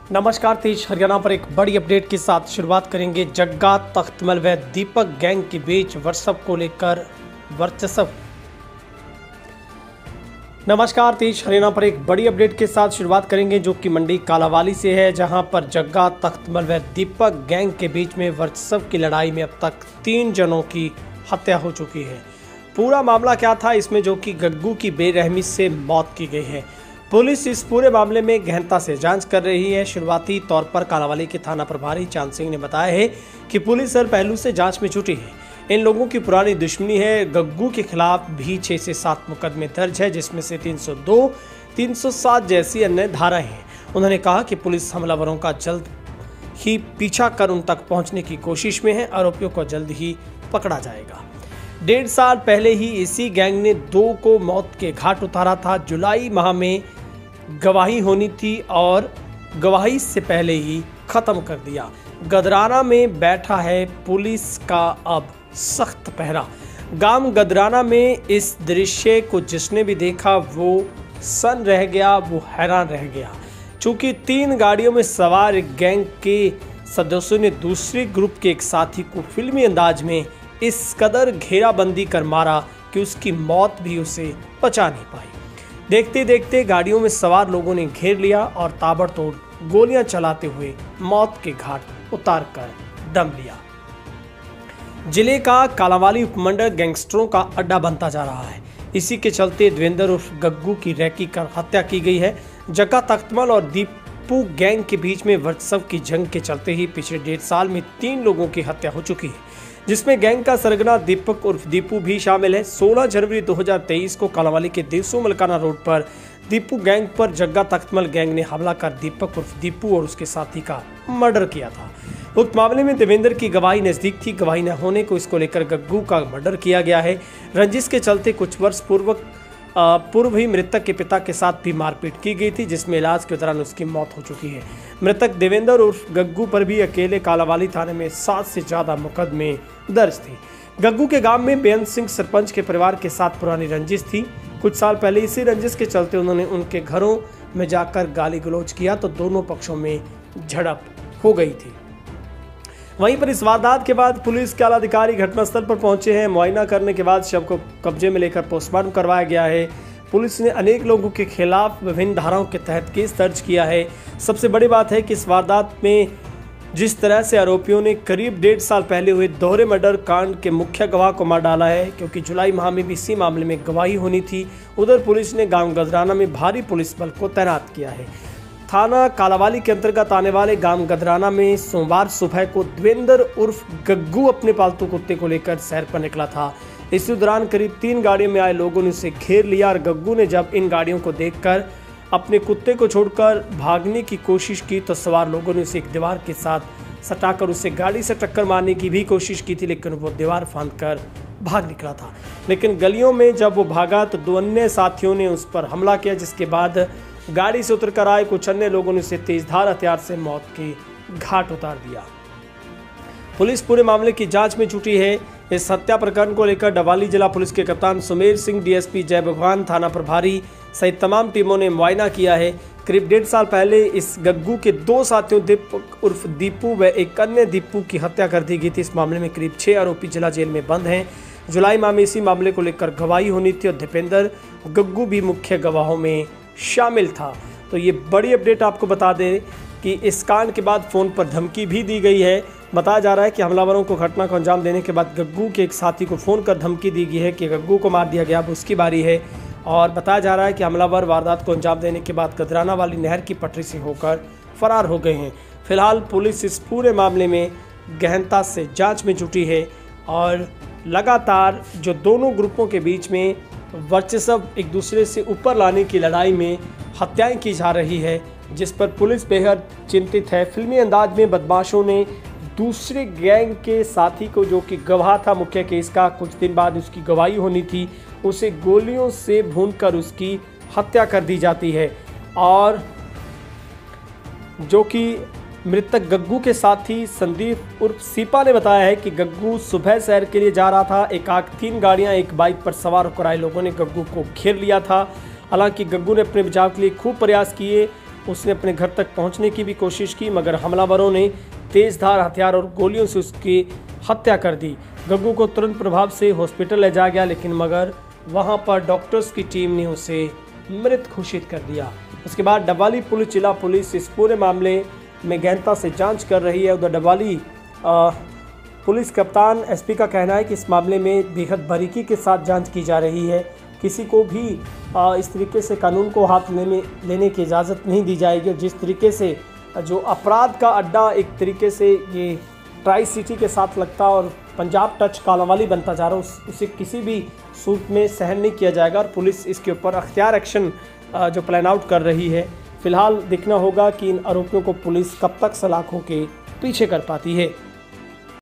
नमस्कार। तेज हरियाणा पर एक बड़ी अपडेट के साथ शुरुआत करेंगे। जग्गा, तख्तमल व दीपक गैंग के बीच वर्चस्व को लेकर वर्चस्व। नमस्कार। तेज हरियाणा पर एक बड़ी अपडेट के साथ शुरुआत करेंगे जो कि मंडी कालावाली से है, जहां पर जग्गा, तख्तमल व दीपक गैंग के बीच में वर्चस्व की लड़ाई में अब तक 3 जनों की हत्या हो चुकी है। पूरा मामला क्या था इसमें, जो कि गग्गू की बेरहमी से मौत की गई है। पुलिस इस पूरे मामले में गहनता से जांच कर रही है। शुरुआती तौर पर कालावाली के थाना प्रभारी चांद सिंह ने बताया है कि पुलिस हर पहलू से जांच में जुटी है। इन लोगों की पुरानी दुश्मनी है। गग्गू के खिलाफ भी 6 से 7 मुकदमे दर्ज है, जिसमें से 302, 307 जैसी अन्य धाराएं हैं। उन्होंने कहा कि पुलिस हमलावरों का जल्द ही पीछा कर उन तक पहुंचने की कोशिश में है। आरोपियों को जल्द ही पकड़ा जाएगा। 1.5 साल पहले ही इसी गैंग ने 2 को मौत के घाट उतारा था। जुलाई माह में गवाही होनी थी और गवाही से पहले ही खत्म कर दिया। गदराना में बैठा है पुलिस का अब सख्त पहरा। गांव गदराना में इस दृश्य को जिसने भी देखा वो सन रह गया, वो हैरान रह गया। चूंकि 3 गाड़ियों में सवार एक गैंग के सदस्यों ने दूसरे ग्रुप के एक साथी को फिल्मी अंदाज में इस कदर घेराबंदी कर मारा कि उसकी मौत भी उसे बचा नहीं पाई। देखते देखते गाड़ियों में सवार लोगों ने घेर लिया और ताबड़तोड़ गोलियां चलाते हुए मौत के घाट उतार कर दम लिया। जिले का कालावाली उपमंडल गैंगस्टरों का अड्डा बनता जा रहा है। इसी के चलते देवेंद्र उर्फ गग्गू की रैकी कर हत्या की गई है। जग्गा, तख्तमल और दीपू गैंग के बीच में वर्चस्व की जंग के चलते ही पिछले 1.5 साल में 3 लोगों की हत्या हो चुकी है, जिसमें गैंग का सरगना दीपक उर्फ दीपू भी शामिल है। 16 जनवरी 2023 को कालावाली के देसू मलकाना रोड पर दीपू गैंग पर जग्गा, तख्तमल गैंग ने हमला कर दीपक उर्फ दीपू और उसके साथी का मर्डर किया था। उक्त मामले में देवेंद्र की गवाही नजदीक थी। गवाही न होने को इसको लेकर गग्गू का मर्डर किया गया है। रंजिश के चलते कुछ वर्ष पूर्व ही मृतक के पिता के साथ भी मारपीट की गई थी, जिसमें इलाज के दौरान उसकी मौत हो चुकी है। मृतक देवेंद्र उर्फ गग्गू पर भी अकेले कालावाली थाने में 7 से ज्यादा मुकदमे दर्ज थे। गग्गू के गांव में बेअंत सिंह सरपंच के परिवार के साथ पुरानी रंजिश थी। कुछ साल पहले इसी रंजिश के चलते उन्होंने उनके घरों में जाकर गाली गलौज किया तो दोनों पक्षों में झड़प हो गई थी। वहीं पर इस वारदात के बाद पुलिस के आला अधिकारी घटनास्थल पर पहुंचे हैं। मुआयना करने के बाद शव को कब्जे में लेकर पोस्टमार्टम करवाया गया है। पुलिस ने अनेक लोगों के खिलाफ विभिन्न धाराओं के तहत केस दर्ज किया है। सबसे बड़ी बात है कि इस वारदात में जिस तरह से आरोपियों ने करीब 1.5 साल पहले हुए दोहरे मर्डर कांड के मुख्य गवाह को मार डाला है, क्योंकि जुलाई माह में भी इसी मामले में गवाही होनी थी। उधर पुलिस ने गांव गदराना में भारी पुलिस बल को तैनात किया है। थाना कालावाली के अंतर्गत आने वाले गांव गदराना में सोमवार सुबह को देवेंद्र उर्फ गग्गू अपने पालतू कुत्ते को लेकर सैर पर निकला था। इसी दौरान करीब 3 गाड़ियों में आए लोगों ने उसे घेर लिया और गग्गू ने जब इन गाड़ियों को देखकर अपने कुत्ते को छोड़कर भागने की कोशिश की तो सवार लोगों ने उसे एक दीवार के साथ सटाकर उसे गाड़ी से टक्कर मारने की भी कोशिश की थी, लेकिन वो दीवार फांदकर भाग निकला था। लेकिन गलियों में जब वो भागा तो 2 अन्य साथियों ने उस पर हमला किया, जिसके बाद गाड़ी से उतरकर आए कुछ अन्य लोगों ने उसे तेजधार हथियार से मौत के घाट उतार दिया। पुलिस पूरे मामले की जांच में जुटी है। इस हत्या प्रकरण को लेकर डवाली जिला पुलिस के कप्तान सुमेर सिंह, डीएसपी जय भगवान, थाना प्रभारी सहित तमाम टीमों ने मुआयना किया है। करीब 1.5 साल पहले इस गग्गू के 2 साथियों दीपक उर्फ दीपू व एक अन्य दीपू की हत्या कर दी गई थी। इस मामले में करीब 6 आरोपी जिला जेल में बंद हैं। जुलाई माह में इसी मामले को लेकर गवाही होनी थी और दीपेंद्र गग्गू भी मुख्य गवाहों में शामिल था। तो ये बड़ी अपडेट आपको बता दें कि इस कांड के बाद फ़ोन पर धमकी भी दी गई है। बताया जा रहा है कि हमलावरों को घटना को अंजाम देने के बाद गग्गू के एक साथी को फ़ोन कर धमकी दी गई है कि गग्गू को मार दिया गया, अब उसकी बारी है। और बताया जा रहा है कि हमलावर वारदात को अंजाम देने के बाद गदराना वाली नहर की पटरी से होकर फरार हो गए हैं। फिलहाल पुलिस इस पूरे मामले में गहनता से जाँच में जुटी है और लगातार जो दोनों ग्रुपों के बीच में वर्चस्व एक दूसरे से ऊपर लाने की लड़ाई में हत्याएं की जा रही है, जिस पर पुलिस बेहद चिंतित है। फिल्मी अंदाज में बदमाशों ने दूसरे गैंग के साथी को, जो कि गवाह था मुख्य केस का, कुछ दिन बाद उसकी गवाही होनी थी, उसे गोलियों से भूनकर उसकी हत्या कर दी जाती है। और जो कि मृतक गग्गू के साथी संदीप उर्फ सीपा ने बताया है कि गग्गू सुबह सैर के लिए जा रहा था। एकाएक 3 गाड़ियां एक बाइक पर सवार होकर आए लोगों ने गग्गू को घेर लिया था। हालांकि गग्गू ने अपने बचाव के लिए खूब प्रयास किए उसने अपने घर तक पहुंचने की भी कोशिश की, मगर हमलावरों ने तेजधार हथियार और गोलियों से उसकी हत्या कर दी। गग्गू को तुरंत प्रभाव से हॉस्पिटल ले जाया गया, लेकिन मगर वहां पर डॉक्टर्स की टीम ने उसे मृत घोषित कर दिया। उसके बाद डबवाली पुलिस जिला पुलिस इस पूरे मामले में गहनता से जांच कर रही है। उधर डबवाली पुलिस कप्तान एसपी का कहना है कि इस मामले में बेहद बारीकी के साथ जांच की जा रही है। किसी को भी इस तरीके से कानून को हाथ लेने की इजाज़त नहीं दी जाएगी। और जिस तरीके से जो अपराध का अड्डा एक तरीके से ये ट्राई सिटी के साथ लगता और पंजाब टच कालांवाली बनता जा रहा है, उसे किसी भी सूरत में सहन नहीं किया जाएगा। और पुलिस इसके ऊपर अख्तियार एक्शन जो प्लान आउट कर रही है। फिलहाल देखना होगा कि इन आरोपियों को पुलिस कब तक सलाखों के पीछे कर पाती है।